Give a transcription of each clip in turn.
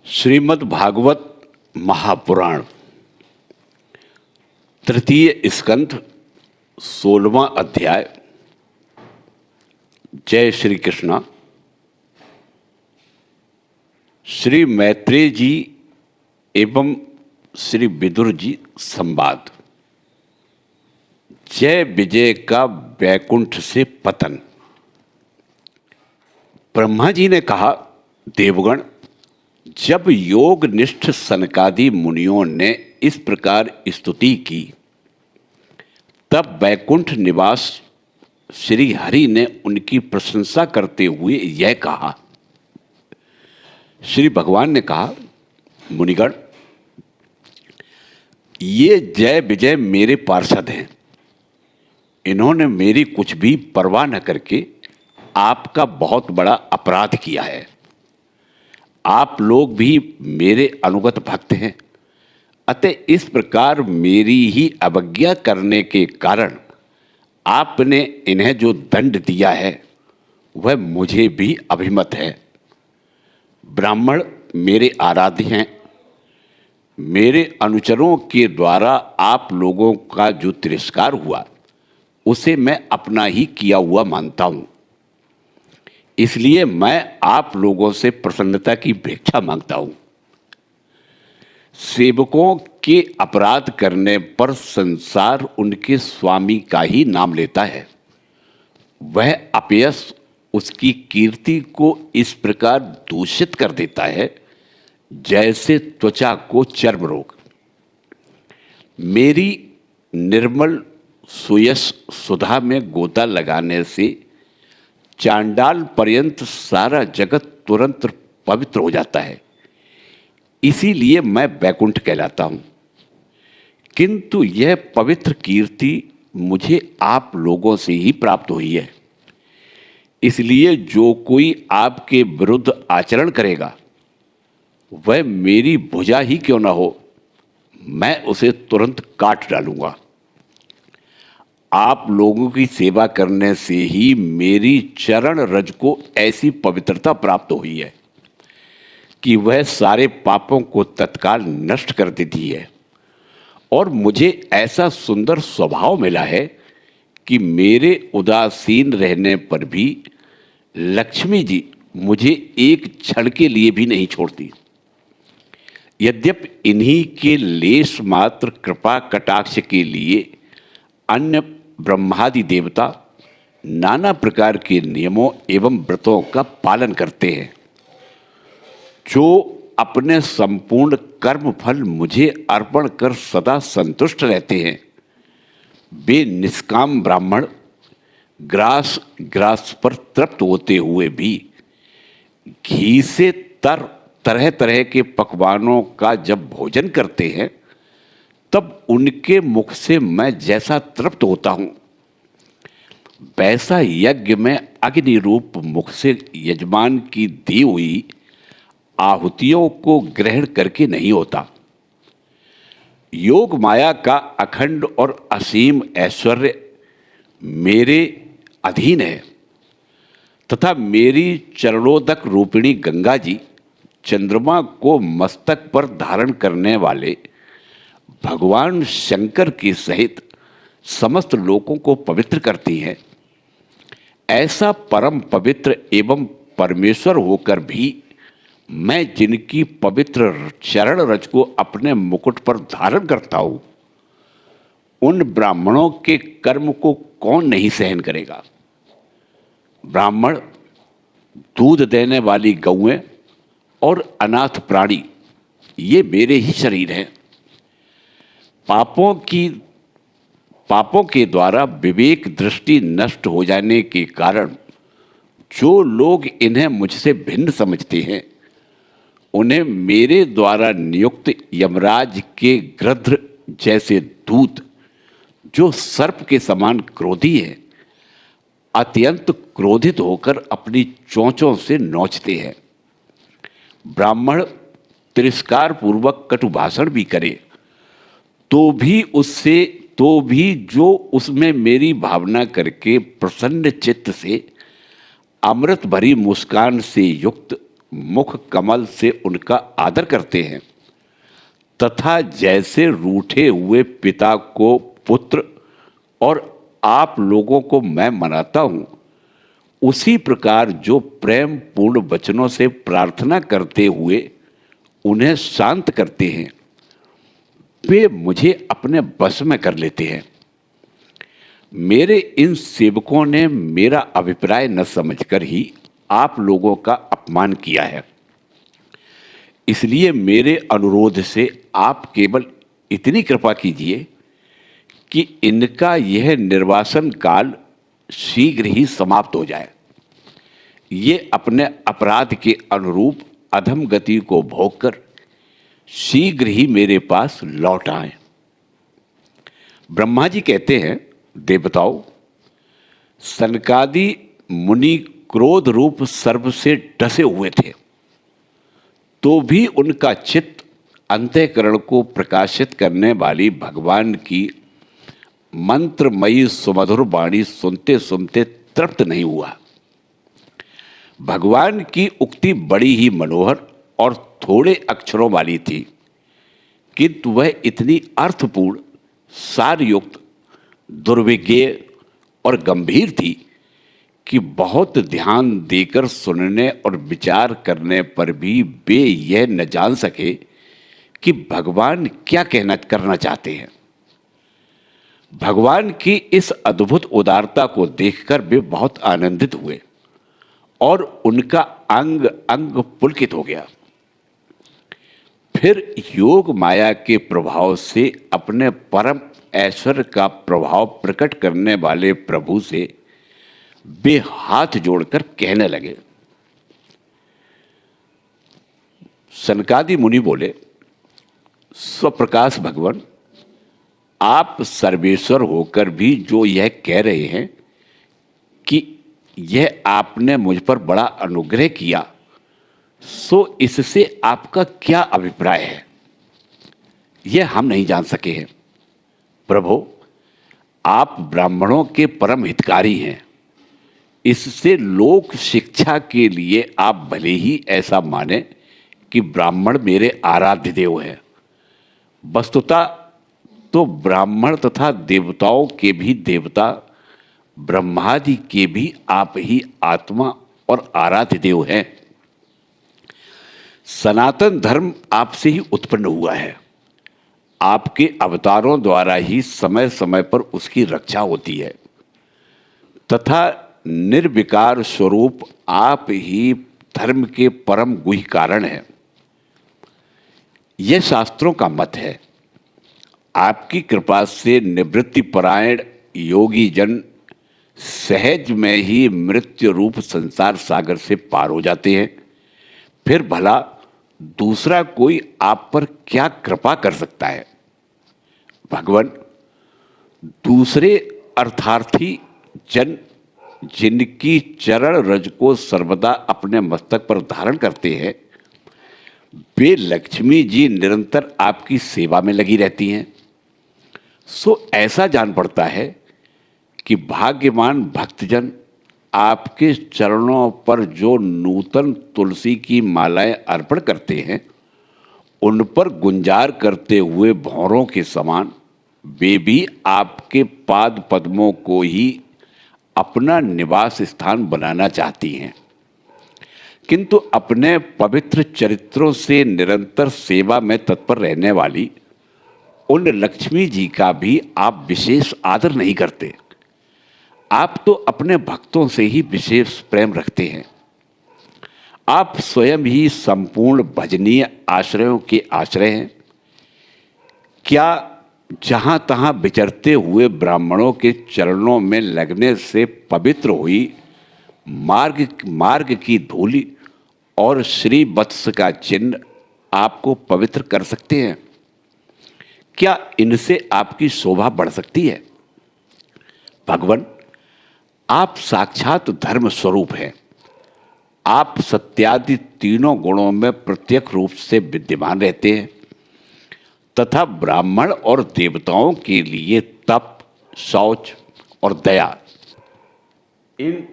श्रीमद् भागवत महापुराण तृतीय स्कंध 16वां अध्याय। जय श्री कृष्णा। श्री मैत्रेय जी एवं श्री विदुर जी संवाद। जय विजय का वैकुंठ से पतन। ब्रह्मा जी ने कहा, देवगण, जब योग निष्ठ सनकादि मुनियों ने इस प्रकार स्तुति की, तब वैकुंठ निवास श्री हरि ने उनकी प्रशंसा करते हुए यह कहा। श्री भगवान ने कहा, मुनिगण, ये जय विजय मेरे पार्षद हैं। इन्होंने मेरी कुछ भी परवाह न करके आपका बहुत बड़ा अपराध किया है। आप लोग भी मेरे अनुगत भक्त हैं, अतः इस प्रकार मेरी ही अवज्ञा करने के कारण आपने इन्हें जो दंड दिया है वह मुझे भी अभिमत है। ब्राह्मण मेरे आराध्य हैं। मेरे अनुचरों के द्वारा आप लोगों का जो तिरस्कार हुआ उसे मैं अपना ही किया हुआ मानता हूँ। इसलिए मैं आप लोगों से प्रसन्नता की भिक्षा मांगता हूं। सेवकों के अपराध करने पर संसार उनके स्वामी का ही नाम लेता है। वह अपयश उसकी कीर्ति को इस प्रकार दूषित कर देता है जैसे त्वचा को चर्म रोग। मेरी निर्मल सुयस सुधा में गोता लगाने से चांडाल पर्यंत सारा जगत तुरंत पवित्र हो जाता है। इसीलिए मैं वैकुंठ कहलाता हूं। किंतु यह पवित्र कीर्ति मुझे आप लोगों से ही प्राप्त हुई है। इसलिए जो कोई आपके विरुद्ध आचरण करेगा वह मेरी भुजा ही क्यों न हो, मैं उसे तुरंत काट डालूंगा। आप लोगों की सेवा करने से ही मेरी चरण रज को ऐसी पवित्रता प्राप्त हुई है कि वह सारे पापों को तत्काल नष्ट कर देती है। और मुझे ऐसा सुंदर स्वभाव मिला है कि मेरे उदासीन रहने पर भी लक्ष्मी जी मुझे एक क्षण के लिए भी नहीं छोड़ती। यद्यपि इन्हीं के लेश मात्र कृपा कटाक्ष के लिए अन्य ब्रह्मादि देवता नाना प्रकार के नियमों एवं व्रतों का पालन करते हैं, जो अपने संपूर्ण कर्म फल मुझे अर्पण कर सदा संतुष्ट रहते हैं, वे निष्काम ब्राह्मण ग्रास ग्रास पर तृप्त होते हुए भी घी से तरह तरह के पकवानों का जब भोजन करते हैं, तब उनके मुख से मैं जैसा तृप्त होता हूं, वैसा यज्ञ में अग्नि रूप मुख से यजमान की दी हुई आहुतियों को ग्रहण करके नहीं होता। योग माया का अखंड और असीम ऐश्वर्य मेरे अधीन है तथा मेरी चरणोदक रूपिणी गंगा जी चंद्रमा को मस्तक पर धारण करने वाले भगवान शंकर के सहित समस्त लोकों को पवित्र करती हैं। ऐसा परम पवित्र एवं परमेश्वर होकर भी मैं जिनकी पवित्र चरण रज को अपने मुकुट पर धारण करता हूं, उन ब्राह्मणों के कर्म को कौन नहीं सहन करेगा। ब्राह्मण, दूध देने वाली गौएं और अनाथ प्राणी ये मेरे ही शरीर हैं। पापों के द्वारा विवेक दृष्टि नष्ट हो जाने के कारण जो लोग इन्हें मुझसे भिन्न समझते हैं, उन्हें मेरे द्वारा नियुक्त यमराज के गृध्र जैसे दूत, जो सर्प के समान क्रोधी हैं, अत्यंत क्रोधित होकर अपनी चोंचों से नोचते हैं। ब्राह्मण तिरस्कार पूर्वक कटु भाषण भी करे तो भी जो उसमें मेरी भावना करके प्रसन्न चित्त से अमृत भरी मुस्कान से युक्त मुख कमल से उनका आदर करते हैं तथा जैसे रूठे हुए पिता को पुत्र और आप लोगों को मैं मनाता हूं, उसी प्रकार जो प्रेम पूर्ण वचनों से प्रार्थना करते हुए उन्हें शांत करते हैं, वे मुझे अपने बस में कर लेते हैं। मेरे इन सेवकों ने मेरा अभिप्राय न समझकर ही आप लोगों का अपमान किया है। इसलिए मेरे अनुरोध से आप केवल इतनी कृपा कीजिए कि इनका यह निर्वासन काल शीघ्र ही समाप्त हो जाए। ये अपने अपराध के अनुरूप अधम गति को भोगकर शीघ्र ही मेरे पास लौट आए। ब्रह्मा जी कहते हैं, देवताओं, सनकादि मुनि क्रोध रूप सर्प से डसे हुए थे, तो भी उनका चित्त अंतःकरण को प्रकाशित करने वाली भगवान की मंत्रमयी सुमधुर वाणी सुनते सुनते तृप्त नहीं हुआ। भगवान की उक्ति बड़ी ही मनोहर और थोड़े अक्षरों वाली थी, किंतु वह इतनी अर्थपूर्ण, सारयुक्त, दुर्विज्ञेय और गंभीर थी कि बहुत ध्यान देकर सुनने और विचार करने पर भी वे यह न जान सके कि भगवान क्या करना चाहते हैं। भगवान की इस अद्भुत उदारता को देखकर वे बहुत आनंदित हुए और उनका अंग अंग पुलकित हो गया। फिर योग माया के प्रभाव से अपने परम ऐश्वर्य का प्रभाव प्रकट करने वाले प्रभु से वे हाथ जोड़कर कहने लगे। सनकादि मुनि बोले, स्वप्रकाश भगवान, आप सर्वेश्वर होकर भी जो यह कह रहे हैं कि यह आपने मुझ पर बड़ा अनुग्रह किया, सो इससे आपका क्या अभिप्राय है, यह हम नहीं जान सके हैं। प्रभु, आप ब्राह्मणों के परम हितकारी हैं। इससे लोक शिक्षा के लिए आप भले ही ऐसा माने कि ब्राह्मण मेरे आराध्य देव हैं, वस्तुतः तो ब्राह्मण तथा देवताओं के भी देवता, ब्रह्मादि के भी आप ही आत्मा और आराध्य देव हैं। सनातन धर्म आपसे ही उत्पन्न हुआ है। आपके अवतारों द्वारा ही समय समय पर उसकी रक्षा होती है तथा निर्विकार स्वरूप आप ही धर्म के परम गुह्य कारण हैं। यह शास्त्रों का मत है। आपकी कृपा से निवृत्ति परायण योगी जन सहज में ही मृत्यु रूप संसार सागर से पार हो जाते हैं। फिर भला दूसरा कोई आप पर क्या कृपा कर सकता है। भगवान, दूसरे अर्थार्थी जन जिनकी चरण रज को सर्वदा अपने मस्तक पर धारण करते हैं, वे लक्ष्मी जी निरंतर आपकी सेवा में लगी रहती हैं। सो ऐसा जान पड़ता है कि भाग्यवान भक्तजन आपके चरणों पर जो नूतन तुलसी की मालाएं अर्पण करते हैं, उन पर गुंजार करते हुए भौरों के समान वे भी आपके पाद पद्मों को ही अपना निवास स्थान बनाना चाहती हैं, किंतु अपने पवित्र चरित्रों से निरंतर सेवा में तत्पर रहने वाली उन लक्ष्मी जी का भी आप विशेष आदर नहीं करते। आप तो अपने भक्तों से ही विशेष प्रेम रखते हैं। आप स्वयं ही संपूर्ण भजनीय आश्रयों के आश्रय हैं। क्या जहां तहां विचरते हुए ब्राह्मणों के चरणों में लगने से पवित्र हुई मार्ग की धूलि और श्री वत्स का चिन्ह आपको पवित्र कर सकते हैं? क्या इनसे आपकी शोभा बढ़ सकती है? भगवान, आप साक्षात धर्म स्वरूप हैं। आप सत्यादि तीनों गुणों में प्रत्यक्ष रूप से विद्यमान रहते हैं तथा ब्राह्मण और देवताओं के लिए तप, शौच और दया, इन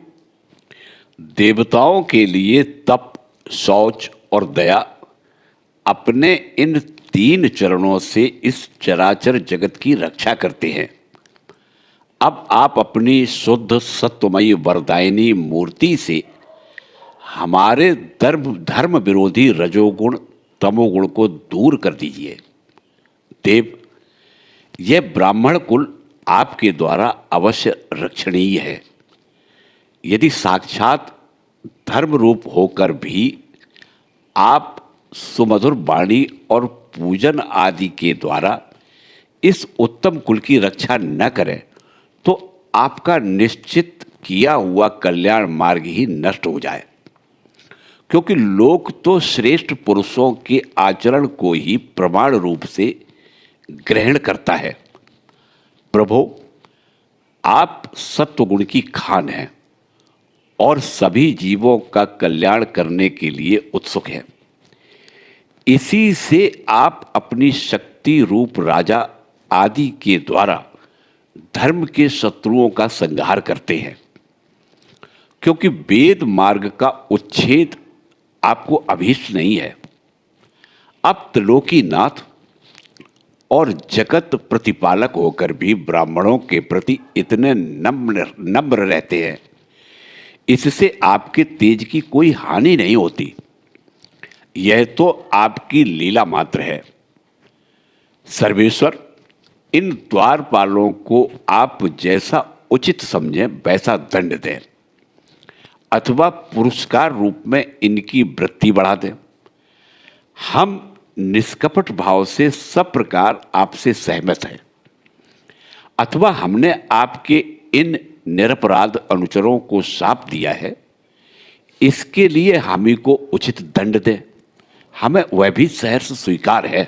देवताओं के लिए तप, शौच और दया अपने इन 3 चरणों से इस चराचर जगत की रक्षा करते हैं। अब आप अपनी शुद्ध सत्वमयी वरदायिनी मूर्ति से हमारे धर्म विरोधी रजोगुण तमोगुण को दूर कर दीजिए। देव, यह ब्राह्मण कुल आपके द्वारा अवश्य रक्षणीय है। यदि साक्षात धर्म रूप होकर भी आप सुमधुर वाणी और पूजन आदि के द्वारा इस उत्तम कुल की रक्षा न करें तो आपका निश्चित किया हुआ कल्याण मार्ग ही नष्ट हो जाए, क्योंकि लोक तो श्रेष्ठ पुरुषों के आचरण को ही प्रमाण रूप से ग्रहण करता है। प्रभो, आप सत्वगुण की खान हैं और सभी जीवों का कल्याण करने के लिए उत्सुक हैं। इसी से आप अपनी शक्ति रूप राजा आदि के द्वारा धर्म के शत्रुओं का संहार करते हैं, क्योंकि वेद मार्ग का उच्छेद आपको अभीष्ट नहीं है। आप त्रिलोकीनाथ और जगत प्रतिपालक होकर भी ब्राह्मणों के प्रति इतने नम्र रहते हैं, इससे आपके तेज की कोई हानि नहीं होती। यह तो आपकी लीला मात्र है। सर्वेश्वर, इन द्वारपालों को आप जैसा उचित समझें वैसा दंड दें, अथवा पुरस्कार रूप में इनकी वृत्ति बढ़ा दें। हम निष्कपट भाव से सब प्रकार आपसे सहमत हैं, अथवा हमने आपके इन निरपराध अनुचरों को शाप दिया है, इसके लिए हम ही को उचित दंड दें, हमें वह भी सहर्ष स्वीकार है।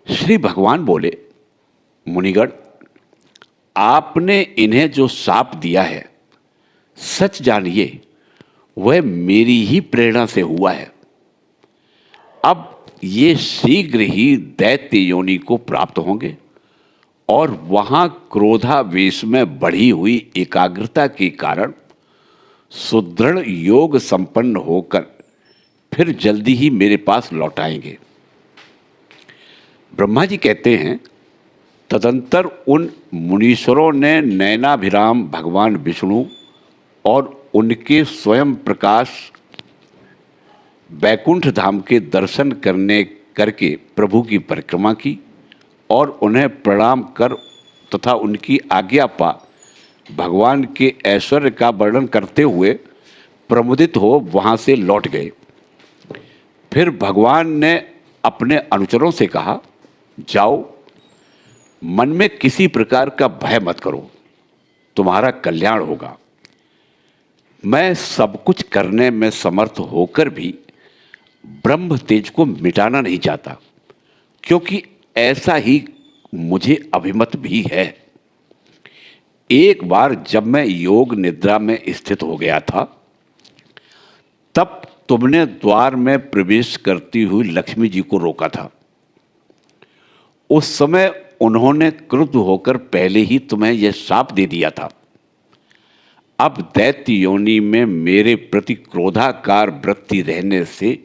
श्री भगवान बोले, मुनिगण, आपने इन्हें जो शाप दिया है, सच जानिए वह मेरी ही प्रेरणा से हुआ है। अब ये शीघ्र ही दैत्य योनि को प्राप्त होंगे और वहां क्रोधावेश में बढ़ी हुई एकाग्रता के कारण सुदृढ़ योग संपन्न होकर फिर जल्दी ही मेरे पास लौट आएंगे। ब्रह्मा जी कहते हैं, तदंतर उन मुनीश्वरों ने नयनाभिराम भगवान विष्णु और उनके स्वयं प्रकाश बैकुंठ धाम के दर्शन करके प्रभु की परिक्रमा की और उन्हें प्रणाम कर तथा उनकी आज्ञा पा भगवान के ऐश्वर्य का वर्णन करते हुए प्रमुदित हो वहाँ से लौट गए। फिर भगवान ने अपने अनुचरों से कहा, जाओ, मन में किसी प्रकार का भय मत करो, तुम्हारा कल्याण होगा। मैं सब कुछ करने में समर्थ होकर भी ब्रह्म तेज को मिटाना नहीं चाहता, क्योंकि ऐसा ही मुझे अभिमत भी है। एक बार जब मैं योग निद्रा में स्थित हो गया था, तब तुमने द्वार में प्रवेश करती हुई लक्ष्मी जी को रोका था। उस समय उन्होंने क्रुद्ध होकर पहले ही तुम्हें यह शाप दे दिया था। अब दैत्य योनि में मेरे प्रति क्रोधाकार वृत्ति रहने से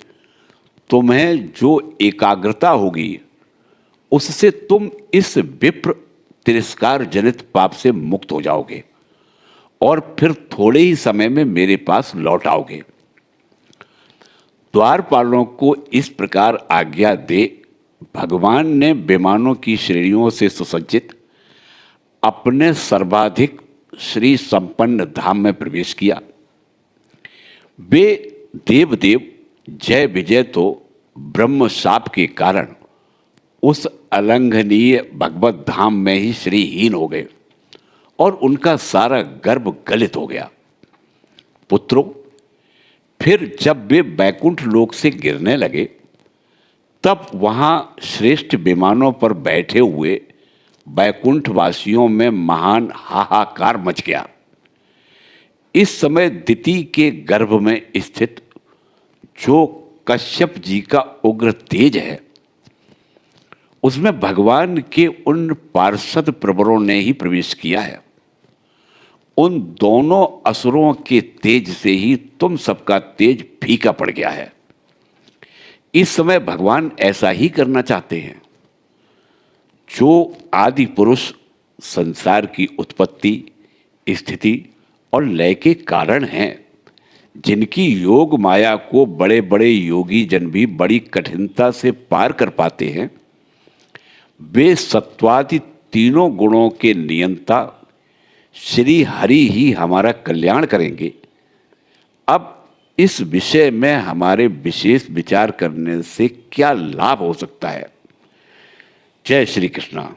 तुम्हें जो एकाग्रता होगी, उससे तुम इस विप्र तिरस्कार जनित पाप से मुक्त हो जाओगे और फिर थोड़े ही समय में मेरे पास लौट आओगे। द्वारपालों को इस प्रकार आज्ञा दे भगवान ने विमानों की श्रेणियों से सुसज्जित अपने सर्वाधिक श्री संपन्न धाम में प्रवेश किया। वे देवदेव जय विजय तो ब्रह्म शाप के कारण उस अलंघनीय भगवत धाम में ही श्रीहीन हो गए और उनका सारा गर्भ गलित हो गया। पुत्रों, फिर जब वे बैकुंठ लोक से गिरने लगे, तब वहां श्रेष्ठ विमानों पर बैठे हुए बैकुंठ वासियों में महान हाहाकार मच गया। इस समय दिति के गर्भ में स्थित जो कश्यप जी का उग्र तेज है, उसमें भगवान के उन पार्षद प्रवरों ने ही प्रवेश किया है। उन दोनों असुरों के तेज से ही तुम सबका तेज फीका पड़ गया है। इस समय भगवान ऐसा ही करना चाहते हैं। जो आदि पुरुष संसार की उत्पत्ति, स्थिति और लय के कारण हैं, जिनकी योग माया को बड़े बड़े योगी जन भी बड़ी कठिनता से पार कर पाते हैं, वे सत्वादि तीनों गुणों के नियंता श्री हरि ही हमारा कल्याण करेंगे। अब इस विषय में हमारे विशेष विचार करने से क्या लाभ हो सकता है? जय श्री कृष्णा।